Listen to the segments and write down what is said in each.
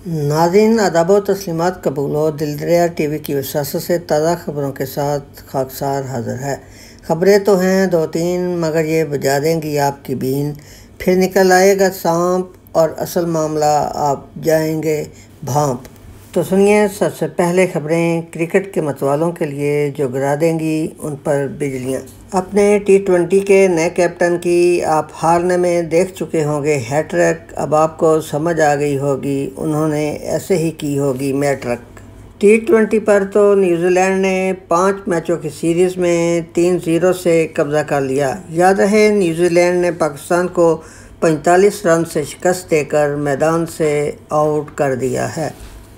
नाज़रीन आदाब व तस्लीमात कबूल हो। दिल दरिया टीवी की वसासत से ताज़ा ख़बरों के साथ खाकसार हाज़िर है। ख़बरें तो हैं दो तीन मगर ये बुझा देंगी आपकी बीन, फिर निकल आएगा सांप और असल मामला आप जाएंगे भांप। तो सुनिए सबसे पहले खबरें क्रिकेट के मतवालों के लिए जो गिरा देंगी उन पर बिजलियाँ। अपने T20 के नए कैप्टन की आप हारने में देख चुके होंगे हैट्रिक, अब आपको समझ आ गई होगी उन्होंने ऐसे ही की होगी मैट्रिक। T20 पर तो न्यूजीलैंड ने 5 मैचों की सीरीज़ में 3-0 से कब्ज़ा कर लिया। याद रहे न्यूजीलैंड ने पाकिस्तान को 45 रन से शिकस्त देकर मैदान से आउट कर दिया है।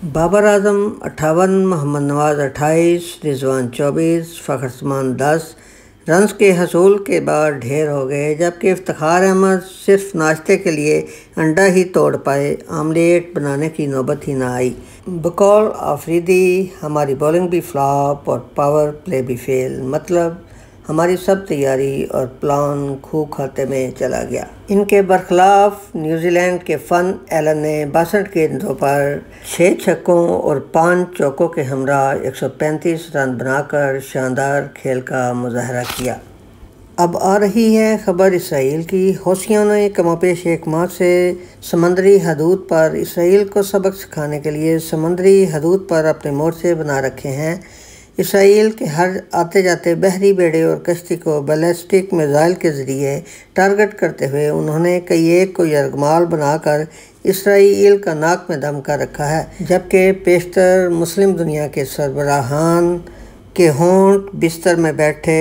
बाबर आजम 58, मोहम्मद नवाज़ 28, रिजवान 24, फ़खर उस्मान 10 रन्स के हसूल के बाद ढेर हो गए, जबकि इफ्तिखार अहमद सिर्फ नाश्ते के लिए अंडा ही तोड़ पाए, आमलेट बनाने की नौबत ही ना आई। बकौल आफरीदी हमारी बॉलिंग भी फ्लॉप और पावर प्ले भी फेल, मतलब हमारी सब तैयारी और प्लान खूह खाते में चला गया। इनके बरखिलाफ न्यूजीलैंड के फ़न एलन ने 62 गेंदों पर 6 छक्कों और 5 चौकों के हमरा 135 रन बनाकर शानदार खेल का मुजाहरा किया। अब आ रही है खबर इसराइल की। हौसियों ने कमोपेश एक माह से समंदरी हदूद पर इसराइल को सबक सिखाने के लिए समंदरी हदूद पर अपने मोर्चे बना रखे हैं। इसराइल के हर आते जाते बहरी बेड़े और कश्ती को बैलिस्टिक मिसाइल के ज़रिए टारगेट करते हुए उन्होंने कई एक को यरगमाल बनाकर इसराइल का नाक में दम कर रखा है, जबकि पेशतर मुस्लिम दुनिया के सरबराहान के होंठ बिस्तर में बैठे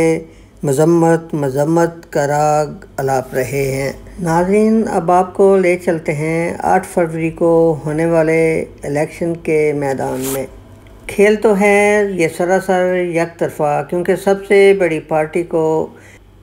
मजम्मत का राग अलाप रहे हैं। नाज़रीन अब आपको ले चलते हैं 8 फरवरी को होने वाले इलेक्शन के मैदान में। खेल तो है ये सरासर एक तरफा, क्योंकि सबसे बड़ी पार्टी को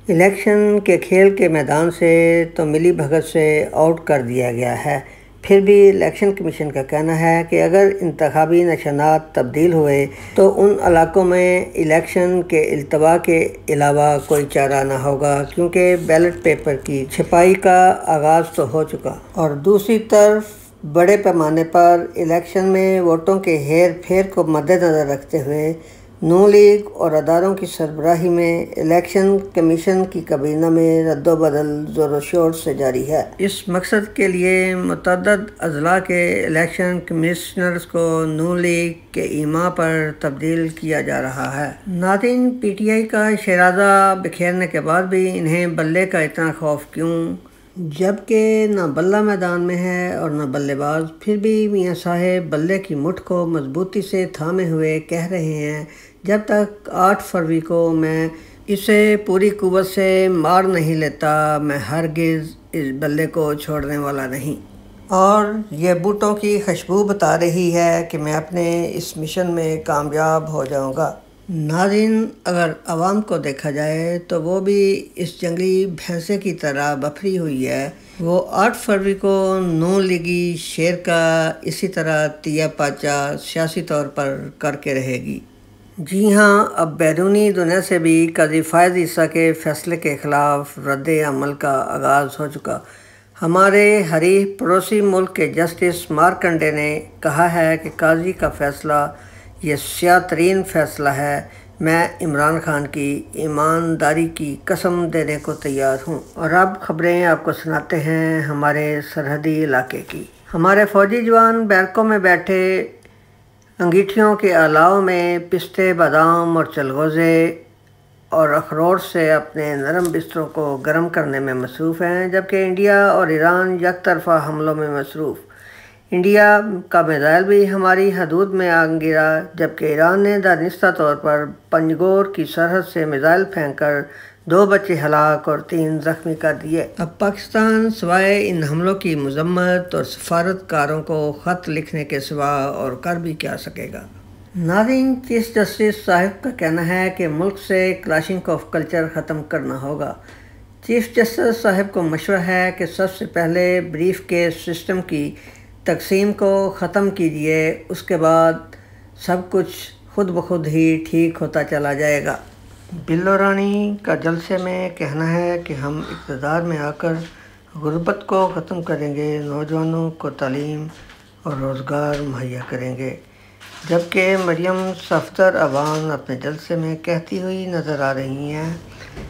इलेक्शन के खेल के मैदान से तो मिली भगत से आउट कर दिया गया है। फिर भी इलेक्शन कमीशन का कहना है कि अगर इंतखाबी निशानात तब्दील हुए तो उन इलाकों में इलेक्शन के इल्तवा के अलावा कोई चारा ना होगा, क्योंकि बैलेट पेपर की छपाई का आगाज़ तो हो चुका। और दूसरी तरफ बड़े पैमाने पर इलेक्शन में वोटों के हेर फेर को मद्देनज़र रखते हुए नून लीग और अदारों की सरबराही में इलेक्शन कमीशन की काबीना में रद्दोबदल ज़ोर शोर से जारी है। इस मकसद के लिए मुतअद्दिद अज़ला के इलेक्शन कमिश्नर्स को नून लीग के ईमा पर तब्दील किया जा रहा है। नाज़रीन PTI का शराजा बिखेरने के बाद भी इन्हें बल्ले का इतना खौफ क्यों, जबकि न बल्ला मैदान में है और न बल्लेबाज। फिर भी मियां साहेब बल्ले की मुठ को मजबूती से थामे हुए कह रहे हैं, जब तक 8 फरवरी को मैं इसे पूरी कुव्वत से मार नहीं लेता मैं हरगिज़ इस बल्ले को छोड़ने वाला नहीं। और ये बूटों की खुशबू बता रही है कि मैं अपने इस मिशन में कामयाब हो जाऊंगा। नाज़रीन अगर आवाम को देखा जाए तो वो भी इस जंगली भैंसे की तरह बफरी हुई है। वो 8 फरवरी को नून लीगी शेर का इसी तरह तिया पाचा सियासी तौर पर करके रहेगी। जी हाँ, अब बैरूनी दुनिया से भी काजी फ़ायज़ ईसा के फ़ैसले के ख़िलाफ़ रद्द अमल का आगाज़ हो चुका। हमारे हरीफ पड़ोसी मुल्क के जस्टिस मार्कंडे ने कहा है कि काजी का फ़ैसला ये स्याह तरीन फ़ैसला है। मैं इमरान खान की ईमानदारी की कसम देने को तैयार हूँ। और अब ख़बरें आपको सुनाते हैं हमारे सरहदी इलाके की। हमारे फ़ौजी जवान बैरकों में बैठे अंगीठियों के अलाव में पिस्ते, बादाम और चलगोज़े और अखरोट से अपने नरम बिस्तरों को गर्म करने में मसरूफ़ हैं, जबकि इंडिया और ईरान एक तरफ़ा हमलों में मसरूफ़। इंडिया का मिसाइल भी हमारी हदूद में आ गिरा, जबकि ईरान ने दानिस्ता तौर पर पंजगोर की सरहद से मिसाइल फेंककर 2 बच्चे हलाक और 3 ज़ख्मी कर दिए। अब पाकिस्तान सिवाय इन हमलों की मजम्मत और सफारतकारों को ख़त लिखने के सिवा और कर भी क्या सकेगा। नाज़रीन चीफ जस्टिस साहिब का कहना है कि मुल्क से क्लाशिंकोव कल्चर ख़त्म करना होगा। चीफ जस्टिस साहिब को मशवरा है कि सबसे पहले ब्रीफ केस सिस्टम की तकसीम को ख़त्म कीजिए, उसके बाद सब कुछ खुद ब खुद ही ठीक होता चला जाएगा। बिल्लो रानी का जलसे में कहना है कि हम इक़्तिदार में आकर गुर्बत को ख़त्म करेंगे, नौजवानों को तालीम اور روزگار مہیا کریں گے، جبکہ مریم صفدر عوان اپنے جلسے میں کہتی ہوئی نظر آ رہی ہیں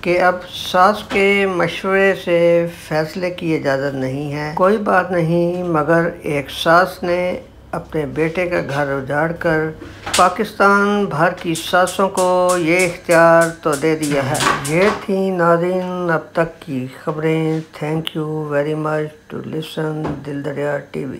کہ اب ساس کے مشورے سے فیصلے کی اجازت نہیں ہے۔ کوئی بات نہیں، مگر ایک ساس نے اپنے بیٹے کا گھر اجاڑ کر پاکستان بھر کی ساسوں کو یہ اختیار تو دے دیا ہے۔ یہ تھیں ناظرین اب تک کی خبریں۔ Thank you very much to listen Dil Darya T V.